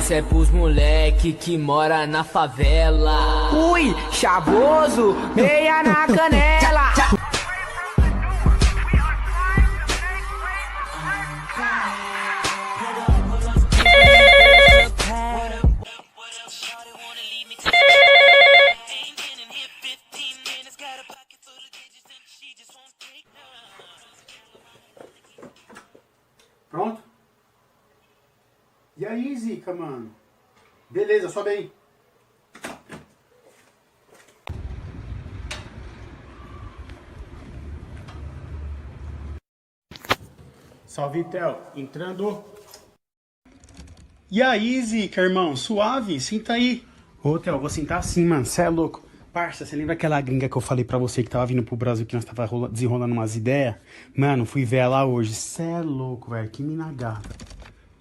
Esse é pros moleque que mora na favela. Ui, chavoso, meia na canela. Pronto? E aí, Zica, mano? Beleza, sobe aí. Salve, Theo. Entrando. E aí, Zica, irmão? Suave? Senta aí. Ô, Theo, vou sentar assim, mano. Cê é louco. Parça, você lembra aquela gringa que eu falei pra você que tava vindo pro Brasil, que nós tava desenrolando umas ideias? Mano, fui ver ela hoje. Cê é louco, velho. Que mina gata.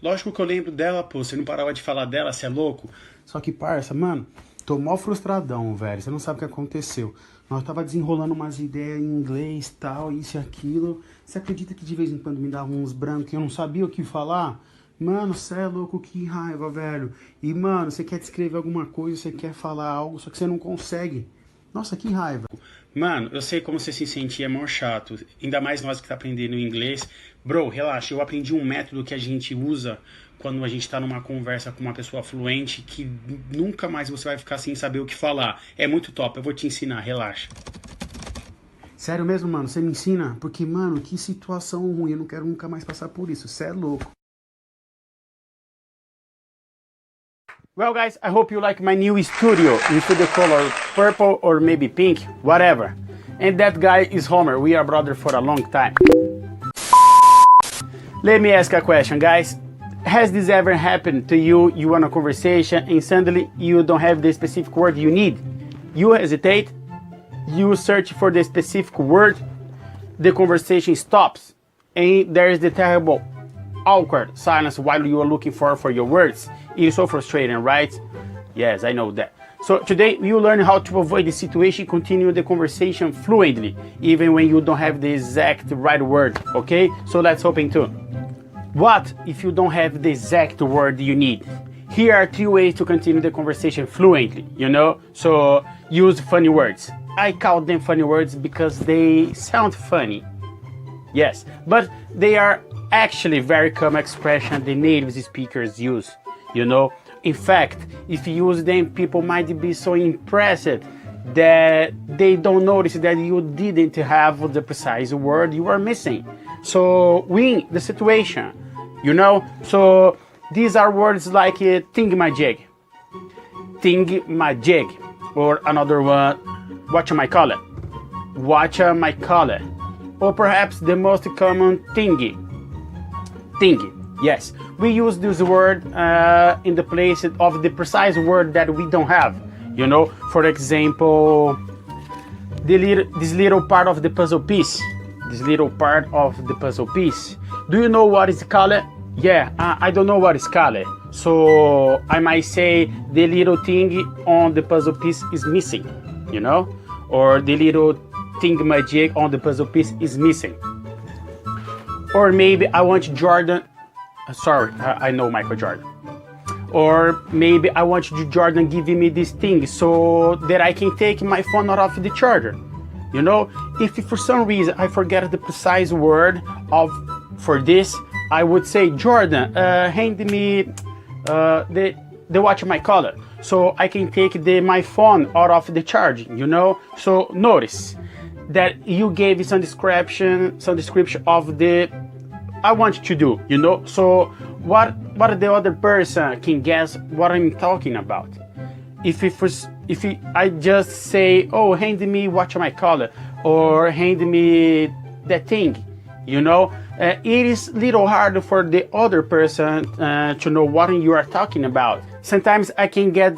Lógico que eu lembro dela, pô. Você não parava de falar dela, cê é louco? Só que, parça, mano, tô mó frustradão, velho. Você não sabe o que aconteceu. Nós tava desenrolando umas ideias em inglês, tal, isso e aquilo. Você acredita que de vez em quando me dava uns brancos e eu não sabia o que falar? Mano, cê é louco, que raiva, velho. E, mano, você quer descrever alguma coisa, você quer falar algo, só que você não consegue. Nossa, que raiva. Mano, eu sei como você se sentia, é mó chato. Ainda mais nós que tá aprendendo inglês. Bro, relaxa, eu aprendi um método que a gente usa quando a gente tá numa conversa com uma pessoa fluente que nunca mais você vai ficar sem saber o que falar. É muito top, eu vou te ensinar, relaxa. Sério mesmo, mano? Você me ensina? Porque, mano, que situação ruim. Eu não quero nunca mais passar por isso. Cê é louco. Well, guys, I hope you like my new studio with the color purple or maybe pink, whatever. And that guy is Homer. We are brothers for a long time. Let me ask a question, guys. Has this ever happened to you? You want a conversation and suddenly you don't have the specific word you need. You hesitate, you search for the specific word, the conversation stops, and there is the terrible awkward silence while you are looking for your words. It is so frustrating, right? Yes, I know that. So today you learn how to avoid the situation, continue the conversation fluently, even when you don't have the exact right word, okay? So let's hop into. What if you don't have the exact word you need? Here are 3 ways to continue the conversation fluently, you know? So use funny words. I call them funny words because they sound funny. Yes, but they are actually very common expression the native speakers use, you know. In fact, if you use them, people might be so impressed that they don't notice that you didn't have the precise word you are missing. So win the situation, you know. So these are words like thingamajig, or another one, whatchamacallit, or perhaps the most common thingy. Yes, we use this word in the place of the precise word that we don't have. You know, for example, this little part of the puzzle piece. Do you know what is called? Yeah, I don't know what is called. So I might say the little thing on the puzzle piece is missing, you know, or the little thingamajig on the puzzle piece is missing. Or maybe I want Jordan, I know Michael Jordan. Or maybe I want Jordan giving me this thing so that I can take my phone out of the charger. You know, if for some reason I forget the precise word for this, I would say, Jordan, hand me the watch my color so I can take my phone out of the charging, you know. So notice that you gave some description of the I want to do, you know. So what the other person can guess what I'm talking about. If I just say, oh, hand me watch my color, or hand me that thing, you know, it is a little harder for the other person to know what you are talking about. Sometimes I can get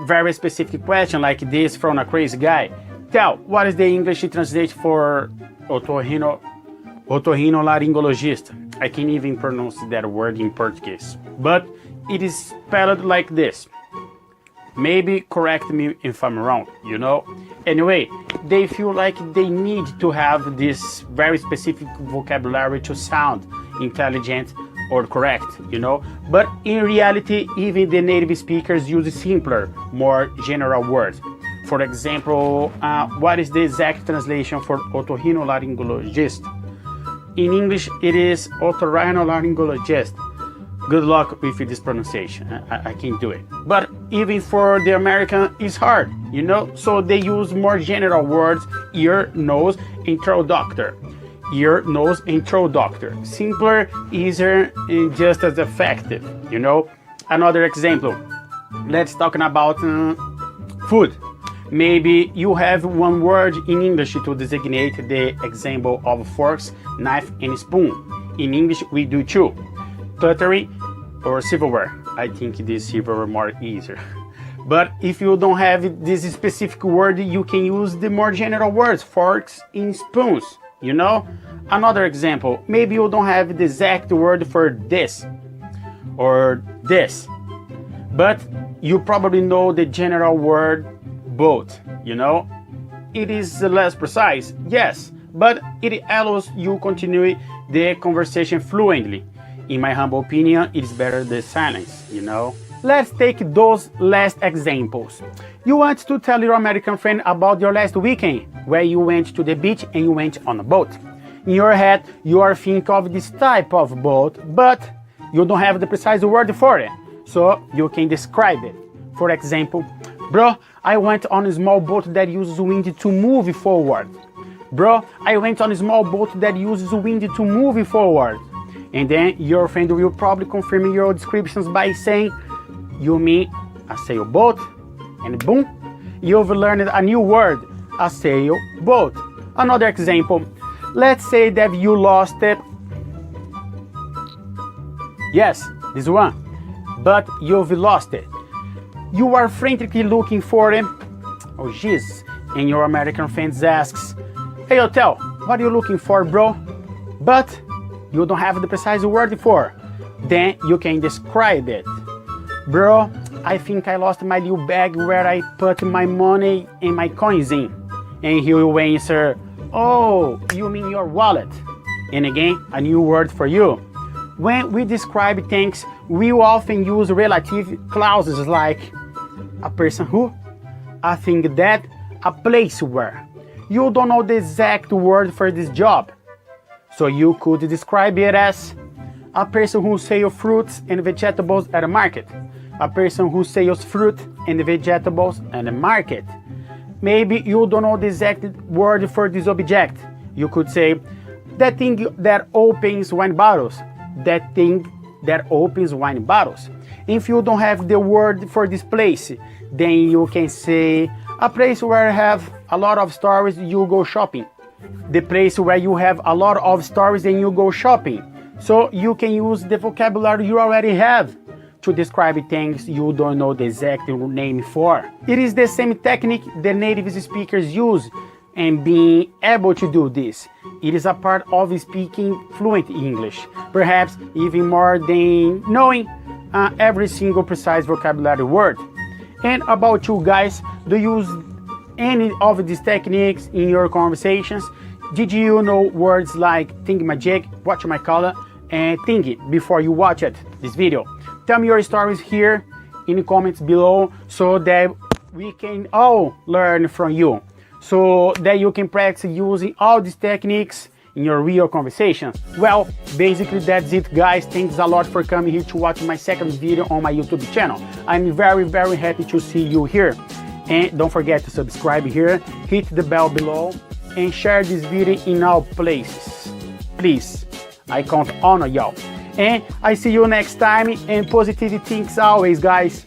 very specific question like this from a crazy guy. Tell, what is the English translation for otorrinolaringologist? I can't even pronounce that word in Portuguese, but it is spelled like this. Maybe correct me if I'm wrong, you know. Anyway, they feel like they need to have this very specific vocabulary to sound intelligent or correct, you know. But in reality, even the native speakers use simpler, more general words. For example, what is the exact translation for otorhinolaryngologist? In English, it is otorhinolaryngologist. Good luck with this pronunciation. I can't do it. But even for the American, it's hard, you know? So they use more general words: ear, nose, and throat doctor. Ear, nose, and throat doctor. Simpler, easier, and just as effective, you know? Another example. Let's talk about food. Maybe you have one word in English to designate the example of forks, knife, and spoon. In English, we do two. Cutlery or silverware. I think this silverware more easier. But if you don't have this specific word, you can use the more general words, forks and spoons, you know? Another example, maybe you don't have the exact word for this or this, but you probably know the general word both, you know? It is less precise, yes, but it allows you continue the conversation fluently. In my humble opinion, it is better than silence, you know? Let's take those last examples. You want to tell your American friend about your last weekend, where you went to the beach and you went on a boat. In your head, you are thinking of this type of boat, but you don't have the precise word for it, so you can describe it. For example, bro, I went on a small boat that uses wind to move forward. Bro, I went on a small boat that uses wind to move forward. And then your friend will probably confirm your descriptions by saying, you mean a sailboat? And boom, you've learned a new word, a sailboat. Another example, let's say that you lost it. Yes, this one, but you've lost it. You are frantically looking for it. Oh jeez, and your American friend asks, hey hotel, what are you looking for, bro? But you don't have the precise word for. Then you can describe it. Bro, I think I lost my little bag where I put my money and my coins in. And he will answer, oh, you mean your wallet. And again, a new word for you. When we describe things, we often use relative clauses like a person who, a thing that, a place where. You don't know the exact word for this job. So you could describe it as a person who sells fruits and vegetables at a market. A person who sells fruit and vegetables at a market. Maybe you don't know the exact word for this object. You could say, that thing that opens wine bottles. That thing that opens wine bottles. If you don't have the word for this place, then you can say, a place where I have a lot of stores, you go shopping. The place where you have a lot of stores and you go shopping. So you can use the vocabulary you already have to describe things you don't know the exact name for. It is the same technique the native speakers use, and being able to do this, it is a part of speaking fluent English, perhaps even more than knowing every single precise vocabulary word. And about you guys, do you use any of these techniques in your conversations? Did you know words like thingamajig, whatchamacallit, and thingy before you watched this video? Tell me your stories here in the comments below so that we can all learn from you, so that you can practice using all these techniques in your real conversations. Well, basically that's it, guys. Thanks a lot for coming here to watch my second video on my YouTube channel. I'm very happy to see you here. And don't forget to subscribe here, hit the bell below, and share this video in all places. Please, I count on y'all. And I see you next time, and positive things always, guys.